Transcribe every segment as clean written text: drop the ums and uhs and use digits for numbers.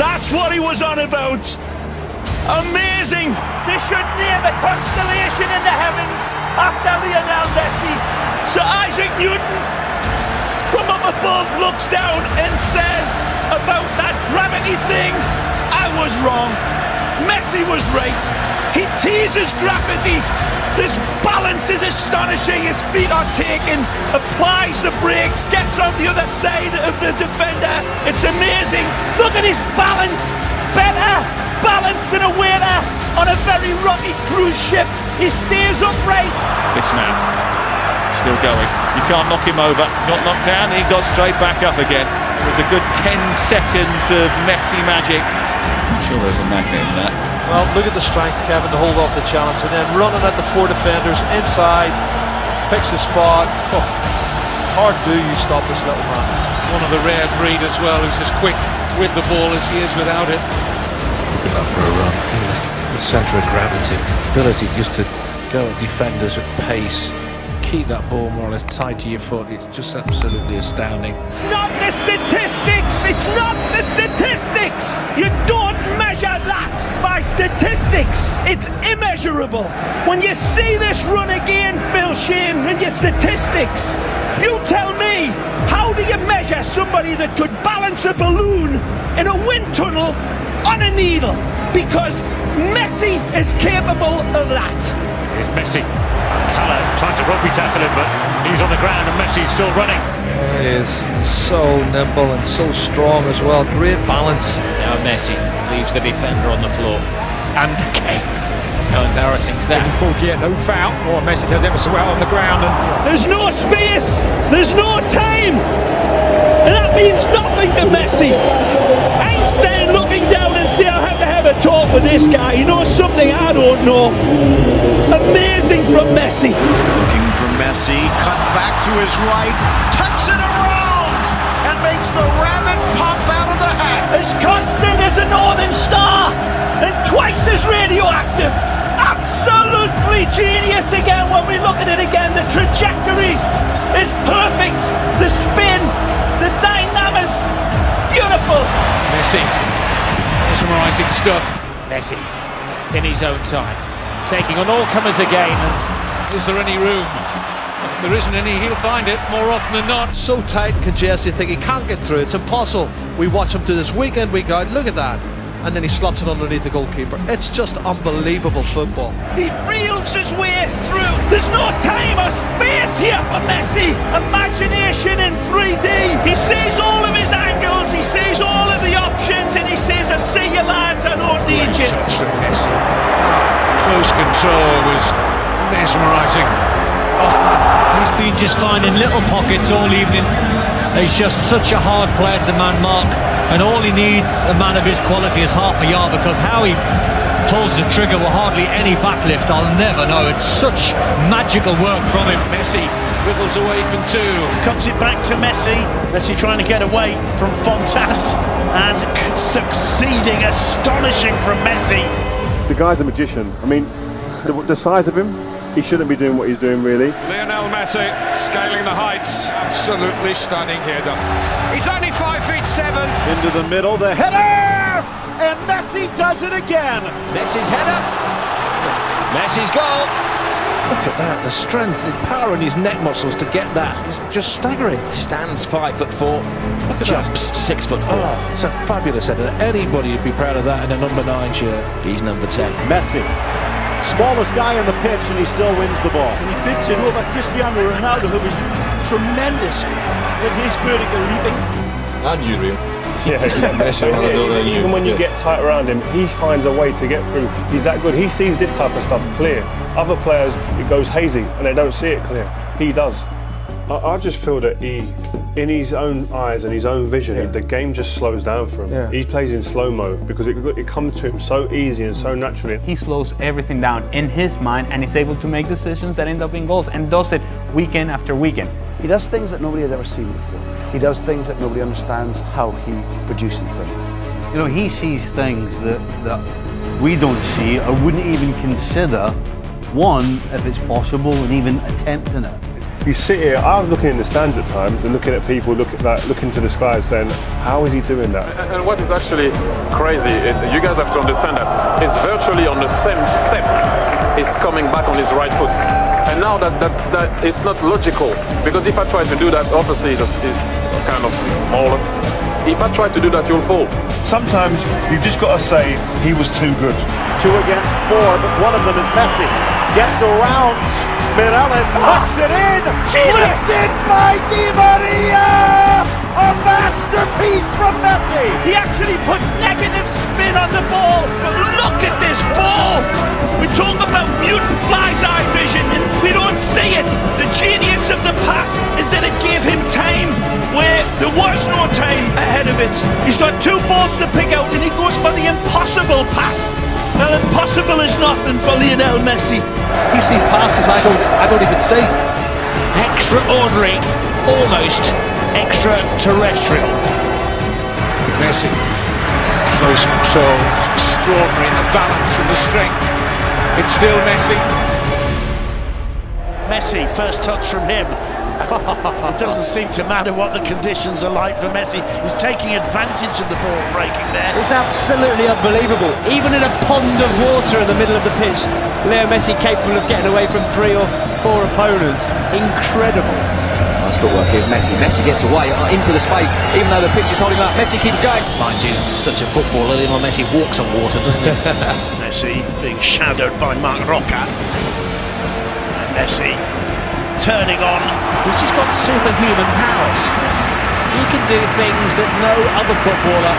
That's what he was on about. Amazing. They should name a constellation in the heavens after Lionel Messi. Sir Isaac Newton from up above looks down and says about that gravity thing, I was wrong. Messi was right. He teases gravity. This balance is astonishing. His feet are taken, applies the brakes, gets on the other side of the defender. It's amazing. Look at his balance. Better balance than a waiter on a very rocky cruise ship. He stays upright. This man still going. You can't knock him over. Got knocked down, he got straight back up again. It was a good 10 seconds of Messi magic. I'm sure there's a magnet in that. Well, look at the strength, Kevin, to hold off the challenge, and then running at the 4 defenders inside, picks the spot. Oh, hard do you stop this little man. One of the rare breed as well, who's as quick with the ball as he is without it. Look at that for a run. The centre of gravity, ability just to go at defenders at pace, keep that ball more or less tied to your foot. It's just absolutely astounding. It's not the statistics. It's not the statistics. You don't measure that by statistics. It's immeasurable. When you see this run again, Phil Shane, in your statistics, you tell me, how do you measure somebody that could balance a balloon in a wind tunnel on a needle? Because Messi is capable of that. Here's Messi. Calla trying to rugby tackle him, but he's on the ground and Messi's still running. He is so nimble and so strong as well. Great balance. Now Messi leaves the defender on the floor. And Kane. How embarrassing is that? No foul. Oh, Messi does ever so well on the ground. And there's no space. There's no time. And that means nothing to Messi. Einstein looking down and say, I have to have a talk with this guy. He knows something I don't know. Amazing from Messi. Looking for Messi, cuts back to his right, tucks it around, and makes the rabbit pop out of the hat. As constant as a northern star, and twice as radioactive. Absolutely genius again when we look at it again. The trajectory is perfect. The spin, the dynamics, beautiful. Messi, mesmerising stuff. Messi, in his own time, taking on all comers again. And is there any room? If there isn't any, he'll find it more often than not. So tight and congested, you think he can't get through. It's impossible. We watch him do this week in, week out. Look at that. And then he slots it underneath the goalkeeper. It's just unbelievable football. He reels his way through. There's no time or space here for Messi. Imagination in 3D. He sees all of his angles, he sees all of the options, and he says, I see you lads, I don't need you. Touch from Messi. Close control was mesmerising. he's been just finding little pockets all evening. He's just such a hard player to man mark, and all he needs, a man of his quality, is half a yard, because how he pulls the trigger with hardly any backlift, I'll never know. It's such magical work from him. Messi wiggles away from two. Comes it back to Messi. Messi trying to get away from Fontas and succeeding. Astonishing from Messi. The guy's a magician. I mean, the size of him, he shouldn't be doing what he's doing, really. Lionel Messi scaling the heights. Absolutely stunning header. He's only 5'7". Into the middle, the header! And Messi does it again. Messi's header. Messi's goal. Look at that, the strength, the power in his neck muscles to get that is just staggering. Stands 5'4". Look at jumps that. 6'4". Oh, it's a fabulous header. Anybody would be proud of that in a number 9 shirt. He's number 10. Messi, smallest guy on the pitch, and he still wins the ball. And he bids it over Cristiano Ronaldo, who was tremendous with his vertical leaping. And you, Yeah, even when you get tight around him, he finds a way to get through. He's that good. He sees this type of stuff clear. Other players, it goes hazy and they don't see it clear. He does. I just feel that in his own eyes and his own vision, the game just slows down for him. Yeah. He plays in slow-mo because it comes to him so easy and so naturally. He slows everything down in his mind and is able to make decisions that end up in goals, and does it week in after week in. He does things that nobody has ever seen before. He does things that nobody understands how he produces them. You know, he sees things that we don't see or wouldn't even consider, one, if it's possible, and even attempting it. You sit here, I was looking in the stands at times and looking at people looking to the sky saying, how is he doing that? And what is actually crazy, you guys have to understand that he's virtually on the same step. He's coming back on his right foot. And now that it's not logical, because if I try to do that, obviously it's kind of smaller. If I try to do that, you'll fall. Sometimes you've just got to say he was too good. 2 against 4, but one of them is Messi. Gets around. Mireles tucks it in. Lifted by Di Maria. A masterpiece from Messi. He actually puts negative spin on the ball. But look at this ball. We talk about mutant fly's eye vision and we don't see it. The genius of the pass is that it gave him time where there was no time ahead of it. He's got 2 balls to pick out and he goes for the impossible pass. Well, impossible is nothing for Lionel Messi. You see passes I don't even see. Extraordinary, almost extraterrestrial. Messi, close control, extraordinary in the balance and the strength. It's still Messi. Messi, first touch from him. It doesn't seem to matter what the conditions are like for Messi. He's taking advantage of the ball breaking there. It's absolutely unbelievable. Even in a pond of water in the middle of the pitch, Leo Messi capable of getting away from 3 or 4 opponents. Incredible. Nice footwork. Here's Messi. Messi gets away into the space, even though the pitch is holding him up. Messi keeps going. Mind you, such a footballer, Lionel Messi walks on water, doesn't he? Messi being shadowed by Marc Roca. And Messi turning on. He's just got superhuman powers. He can do things that no other footballer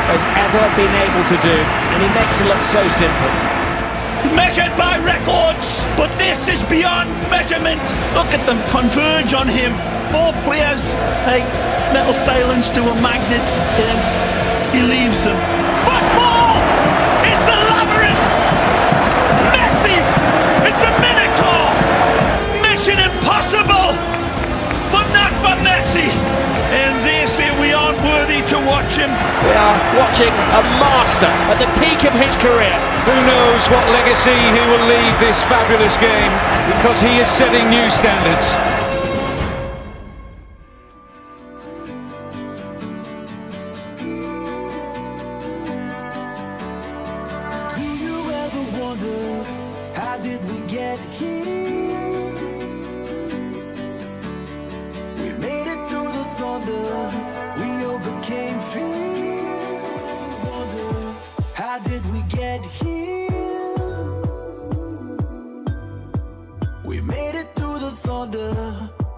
has ever been able to do, and he makes it look so simple. Measured by records, but this is beyond measurement. Look at them converge on him. 4 players, like metal failings to a magnet, and he leaves them. Football is the labyrinth. Messi is the Minotaur. Mission impossible, but not for Messi. And they say we aren't worthy to watch him. We are watching a master at the peak of his career. Who knows what legacy he will leave this fabulous game, because he is setting new standards. Do you ever wonder, how did we get here? We made it through the thunder, we overcame fear. Wonder, how did we get here? We made it through the thunder,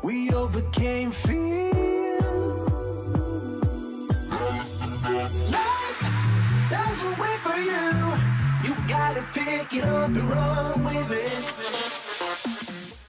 we overcame fear. Life doesn't wait for you. You gotta pick it up and run with it.